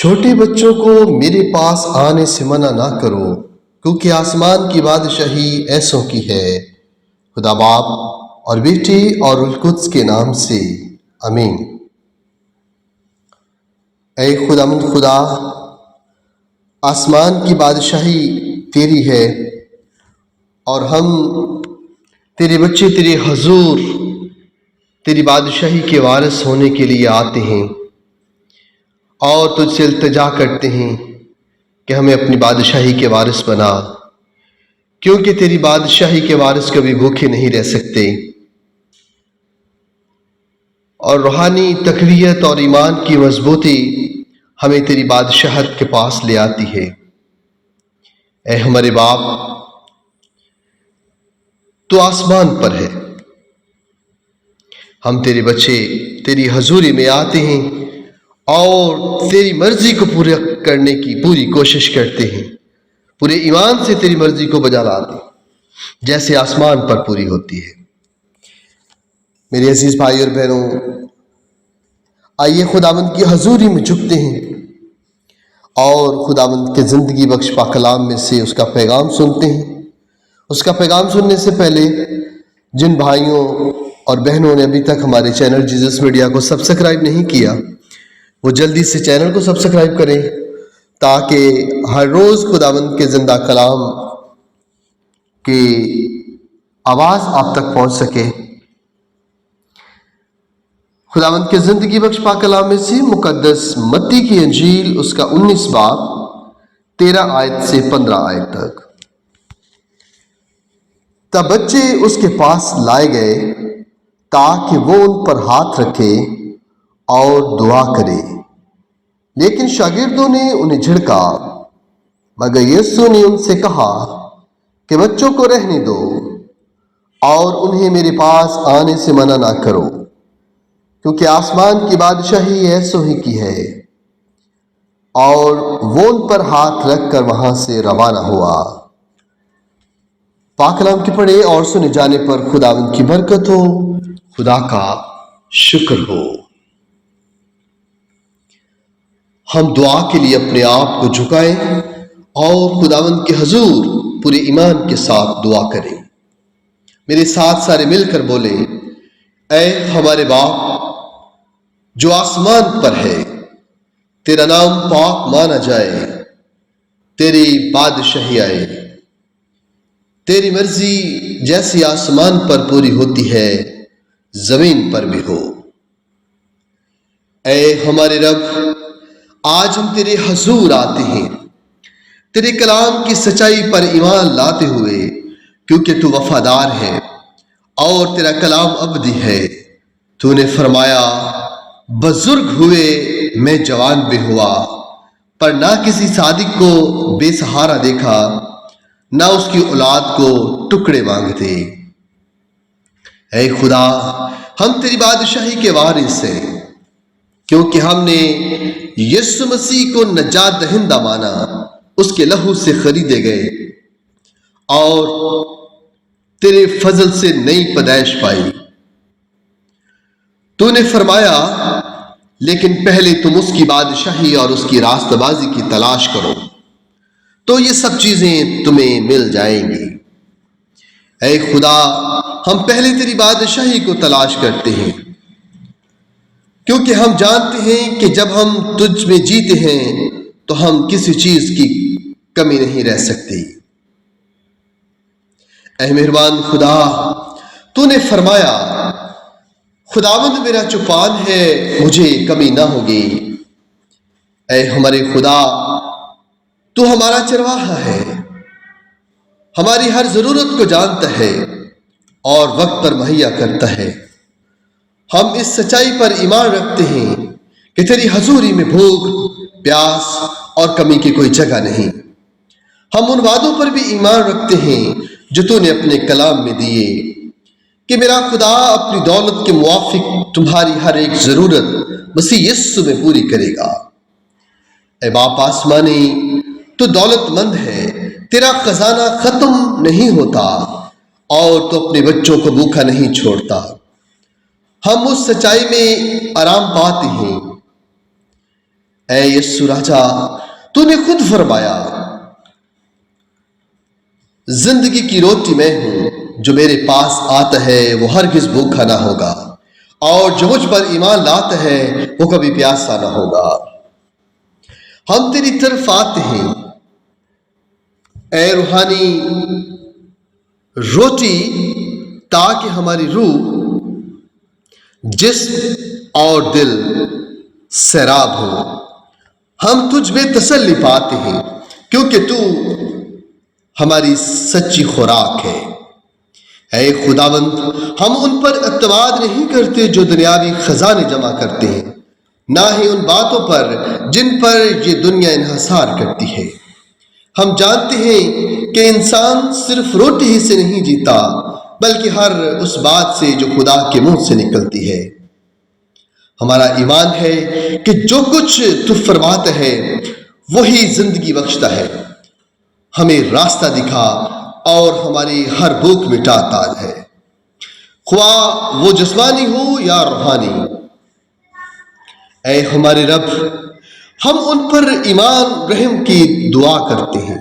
چھوٹے بچوں کو میرے پاس آنے سے منع نہ کرو، کیونکہ آسمان کی بادشاہی ایسوں کی ہے۔ خدا باپ اور بیٹے اور روح القدس کے نام سے آمین۔ اے خداوند خدا، آسمان کی بادشاہی تیری ہے اور ہم تیرے بچے تیرے حضور تیری بادشاہی کے وارث ہونے کے لیے آتے ہیں اور تجھ سے التجا کرتے ہیں کہ ہمیں اپنی بادشاہی کے وارث بنا، کیونکہ تیری بادشاہی کے وارث کبھی بھوکے نہیں رہ سکتے، اور روحانی تقویت اور ایمان کی مضبوطی ہمیں تیری بادشاہت کے پاس لے آتی ہے۔ اے ہمارے باپ، تو آسمان پر ہے، ہم تیرے بچے تیری حضوری میں آتے ہیں اور تیری مرضی کو پورا کرنے کی پوری کوشش کرتے ہیں، پورے ایمان سے تیری مرضی کو بجا لاتے ہیں جیسے آسمان پر پوری ہوتی ہے۔ میرے عزیز بھائی اور بہنوں، آئیے خداوند کی حضوری میں جھکتے ہیں اور خداوند کے زندگی بخش پاک کلام میں سے اس کا پیغام سنتے ہیں۔ اس کا پیغام سننے سے پہلے جن بھائیوں اور بہنوں نے ابھی تک ہمارے چینل جیزس میڈیا کو سبسکرائب نہیں کیا، وہ جلدی سے چینل کو سبسکرائب کریں تاکہ ہر روز خداوند کے زندہ کلام کی آواز آپ تک پہنچ سکے۔ خداوند کے زندگی بخش پاک کلام میں سے مقدس متی کی انجیل اس کا 19 باب 13 آیت سے 15 آیت تک۔ تب بچے اس کے پاس لائے گئے تاکہ وہ ان پر ہاتھ رکھے اور دعا کرے، لیکن شاگردوں نے انہیں جھڑکا، مگر یسوع نے ان سے کہا کہ بچوں کو رہنے دو اور انہیں میرے پاس آنے سے منع نہ کرو، کیونکہ آسمان کی بادشاہی ایسوں ہی کی ہے۔ اور وہ ان پر ہاتھ رکھ کر وہاں سے روانہ ہوا۔ پاک کلام کے پڑھے اور سنے جانے پر خداوند کی برکت ہو، خدا کا شکر ہو۔ ہم دعا کے لیے اپنے آپ کو جھکائیں اور خداوند کے حضور پورے ایمان کے ساتھ دعا کریں۔ میرے ساتھ سارے مل کر بولیں، اے ہمارے باپ جو آسمان پر ہے، تیرا نام پاک مانا جائے، تیری بادشاہی آئے، تیری مرضی جیسی آسمان پر پوری ہوتی ہے زمین پر بھی ہو۔ اے ہمارے رب، آج ہم تیرے حضور آتے ہیں تیرے کلام کی سچائی پر ایمان لاتے ہوئے، کیونکہ تو وفادار ہے اور تیرا کلام ابدی ہے۔ تو نے فرمایا، بزرگ ہوئے میں جوان بھی ہوا، پر نہ کسی صادق کو بے سہارا دیکھا، نہ اس کی اولاد کو ٹکڑے مانگتے۔ اے خدا، ہم تیری بادشاہی کے وارث ہیں، کیونکہ ہم نے یسوع مسیح کو نجات دہندہ مانا، اس کے لہو سے خریدے گئے اور تیرے فضل سے نئی پیدائش پائی۔ تو نے فرمایا، لیکن پہلے تم اس کی بادشاہی اور اس کی راستہ بازی کی تلاش کرو، تو یہ سب چیزیں تمہیں مل جائیں گی۔ اے خدا، ہم پہلے تیری بادشاہی کو تلاش کرتے ہیں، کیونکہ ہم جانتے ہیں کہ جب ہم تجھ میں جیتے ہیں تو ہم کسی چیز کی کمی نہیں رہ سکتی۔ اے مہربان خدا، تو نے فرمایا، خداوند میرا چوپان ہے، مجھے کمی نہ ہوگی۔ اے ہمارے خدا، تو ہمارا چرواہا ہے، ہماری ہر ضرورت کو جانتا ہے اور وقت پر مہیا کرتا ہے۔ ہم اس سچائی پر ایمان رکھتے ہیں کہ تیری حضوری میں بھوک، پیاس اور کمی کی کوئی جگہ نہیں۔ ہم ان وعدوں پر بھی ایمان رکھتے ہیں جو تو نے اپنے کلام میں دیے، کہ میرا خدا اپنی دولت کے موافق تمہاری ہر ایک ضرورت مسیح یسوع میں پوری کرے گا۔ اے باپ آسمانی، تو دولت مند ہے، تیرا خزانہ ختم نہیں ہوتا اور تو اپنے بچوں کو بھوکا نہیں چھوڑتا۔ ہم اس سچائی میں آرام پاتے ہیں اے یسوع راجا، تو نے خود فرمایا زندگی کی روٹی میں ہوں، جو میرے پاس آتا ہے وہ ہرگز بھوکا نہ ہوگا، اور جو مجھ پر ایمان لاتا ہے وہ کبھی پیاسا نہ ہوگا۔ ہم تیری طرف آتے ہیں اے روحانی روٹی، تاکہ ہماری روح، جسم اور دل سیراب ہو۔ ہم تجھ میں تسلی پاتے ہیں، کیونکہ تو ہماری سچی خوراک ہے۔ اے خداوند، ہم ان پر اعتماد نہیں کرتے جو دنیاوی خزانے جمع کرتے ہیں، نہ ہی ان باتوں پر جن پر یہ دنیا انحصار کرتی ہے۔ ہم جانتے ہیں کہ انسان صرف روٹی ہی سے نہیں جیتا، بلکہ ہر اس بات سے جو خدا کے منہ سے نکلتی ہے۔ ہمارا ایمان ہے کہ جو کچھ تو فرماتا ہے وہی زندگی بخشتا ہے، ہمیں راستہ دکھا اور ہماری ہر بھوک مٹاتا ہے، خواہ وہ جسمانی ہو یا روحانی۔ اے ہمارے رب، ہم ان پر ایمان رحم کی دعا کرتے ہیں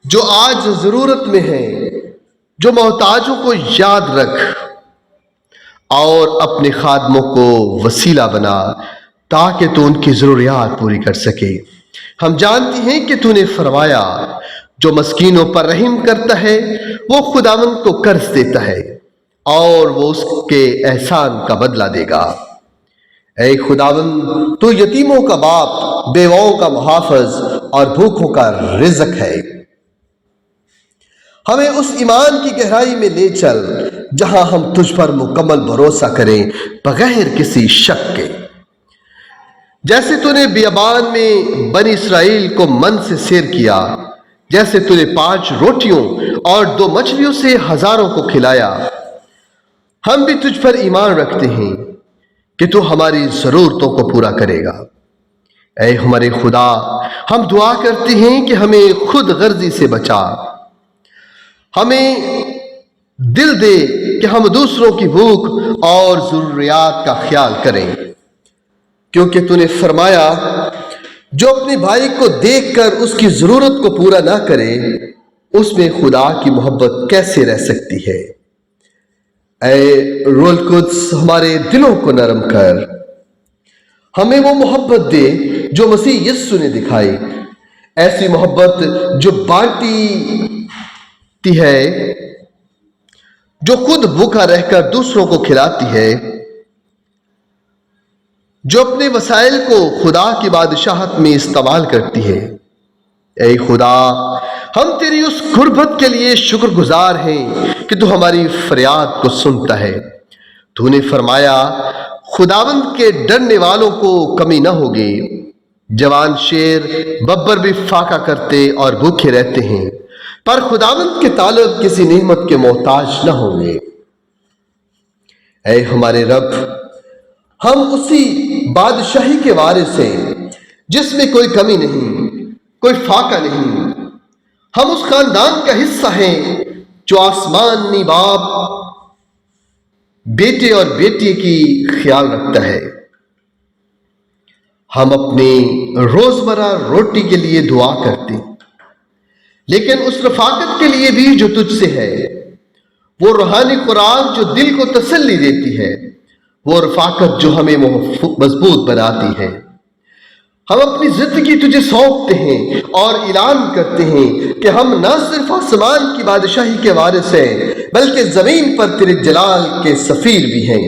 جو آج ضرورت میں ہیں، جو محتاجوں کو یاد رکھ اور اپنے خادموں کو وسیلہ بنا تاکہ تو ان کی ضروریات پوری کر سکے۔ ہم جانتے ہیں کہ تو نے فرمایا جو مسکینوں پر رحم کرتا ہے وہ خداوند کو قرض دیتا ہے اور وہ اس کے احسان کا بدلہ دے گا۔ اے خداوند، تو یتیموں کا باپ، بیواؤں کا محافظ اور بھوکوں کا رزق ہے۔ ہمیں اس ایمان کی گہرائی میں لے چل جہاں ہم تجھ پر مکمل بھروسہ کریں بغیر کسی شک کے، جیسے تو نے بیابان میں بنی اسرائیل کو من سے سیر کیا، جیسے تو نے 5 روٹیوں اور 2 مچھلیوں سے ہزاروں کو کھلایا۔ ہم بھی تجھ پر ایمان رکھتے ہیں کہ تو ہماری ضرورتوں کو پورا کرے گا۔ اے ہمارے خدا، ہم دعا کرتے ہیں کہ ہمیں خود غرضی سے بچا، ہمیں دل دے کہ ہم دوسروں کی بھوک اور ضروریات کا خیال کریں، کیونکہ تو نے فرمایا جو اپنے بھائی کو دیکھ کر اس کی ضرورت کو پورا نہ کرے اس میں خدا کی محبت کیسے رہ سکتی ہے۔ اے روح القدس، ہمارے دلوں کو نرم کر، ہمیں وہ محبت دے جو مسیح یسوع نے دکھائی، ایسی محبت جو بانٹتی ہے، جو خود بھوکا رہ کر دوسروں کو کھلاتی ہے، جو اپنے وسائل کو خدا کی بادشاہت میں استعمال کرتی ہے۔ اے خدا، ہم تیری اس قربت کے لیے شکر گزار ہیں کہ تو ہماری فریاد کو سنتا ہے۔ تو نے فرمایا خداوند کے ڈرنے والوں کو کمی نہ ہوگی، جوان شیر ببر بھی فاقہ کرتے اور بھوکے رہتے ہیں، پر خداوند کے تعلق کسی نعمت کے محتاج نہ ہوں گے۔ اے ہمارے رب، ہم اسی بادشاہی کے وارث ہیں جس میں کوئی کمی نہیں، کوئی فاقہ نہیں۔ ہم اس خاندان کا حصہ ہیں جو آسمانی باپ بیٹے اور بیٹی کی خیال رکھتا ہے۔ ہم اپنی روزمرہ روٹی کے لیے دعا کرتے، لیکن اس رفاقت کے لیے بھی جو تجھ سے ہے، وہ روحانی خوراک جو دل کو تسلی دیتی ہے، وہ رفاقت جو ہمیں مضبوط بناتی ہے۔ ہم اپنی زندگی تجھے سونپتے ہیں اور اعلان کرتے ہیں کہ ہم نہ صرف آسمان کی بادشاہی کے وارث ہیں بلکہ زمین پر تیرے جلال کے سفیر بھی ہیں،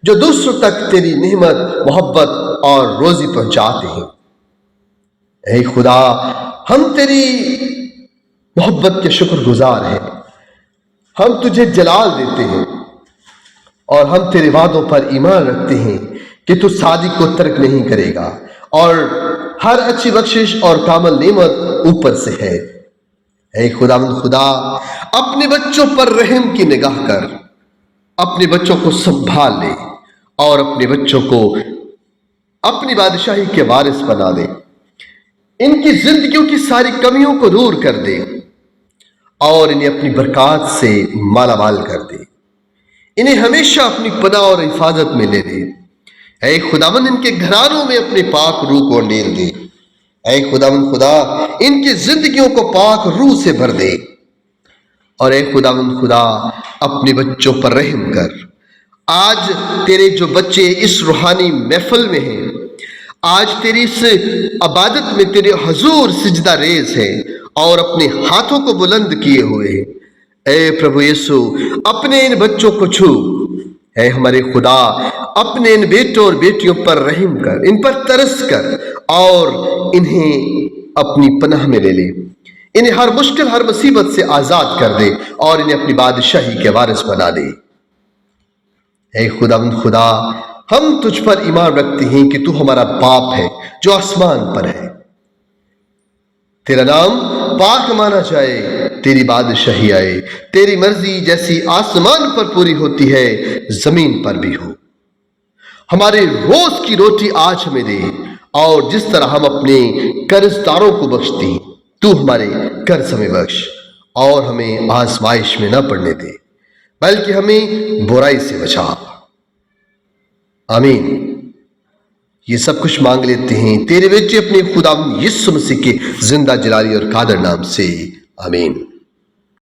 جو دوسروں تک تیری نعمت، محبت اور روزی پہنچاتے ہیں۔ اے خدا، ہم تیری محبت کے شکر گزار ہیں، ہم تجھے جلال دیتے ہیں اور ہم تیرے وعدوں پر ایمان رکھتے ہیں کہ تو صادق کو ترک نہیں کرے گا اور ہر اچھی بخشش اور کامل نعمت اوپر سے ہے۔ اے خداوند خدا، اپنے بچوں پر رحم کی نگاہ کر، اپنے بچوں کو سنبھال لے اور اپنے بچوں کو اپنی بادشاہی کے وارث بنا دے، ان کی زندگیوں کی ساری کمیوں کو دور کر دے اور انہیں اپنی برکات سے مالا مال کر دے، انہیں ہمیشہ اپنی پناہ اور حفاظت میں لے لے۔ اے خداوند ان کے گھرانوں میں اپنے پاک روح کو انڈیل دے۔ اے خداوند خدا ان کی زندگیوں کو پاک روح سے بھر دے۔ اور اے خداوند خدا اپنے بچوں پر رحم کر۔ آج تیرے جو بچے اس روحانی محفل میں ہیں، آج تیری اس عبادت میں تیرے حضور سجدہ ریز ہیں اور اپنے ہاتھوں کو بلند کیے ہوئے ہیں، اے پربھو یسو اپنے ان بچوں کو چھو۔ اے ہمارے خدا اپنے ان بیٹوں اور بیٹیوں پر رحم کر، ان پر ترس کر اور انہیں اپنی پناہ میں لے لے، انہیں ہر مشکل ہر مصیبت سے آزاد کر دے اور انہیں اپنی بادشاہی کے وارث بنا دے۔ اے خداوند خدا ہم تجھ پر ایمان رکھتے ہیں کہ تو ہمارا باپ ہے جو آسمان پر ہے، تیرا نام پاک مانا جائے، تیری بادشاہی آئے، تیری مرضی جیسی آسمان پر پوری ہوتی ہے زمین پر بھی ہو۔ ہمارے روز کی روٹی آج ہمیں دے، اور جس طرح ہم اپنے قرض داروں کو بخشتے ہیں تو ہمارے قرض ہمیں بخش، اور ہمیں آزمائش میں نہ پڑنے دے بلکہ ہمیں برائی سے بچا۔ آمین۔ یہ سب کچھ مانگ لیتے ہیں تیرے بیٹے اپنے خداوند یسوع مسیح کے زندہ جلالی اور قادر نام سے، آمین۔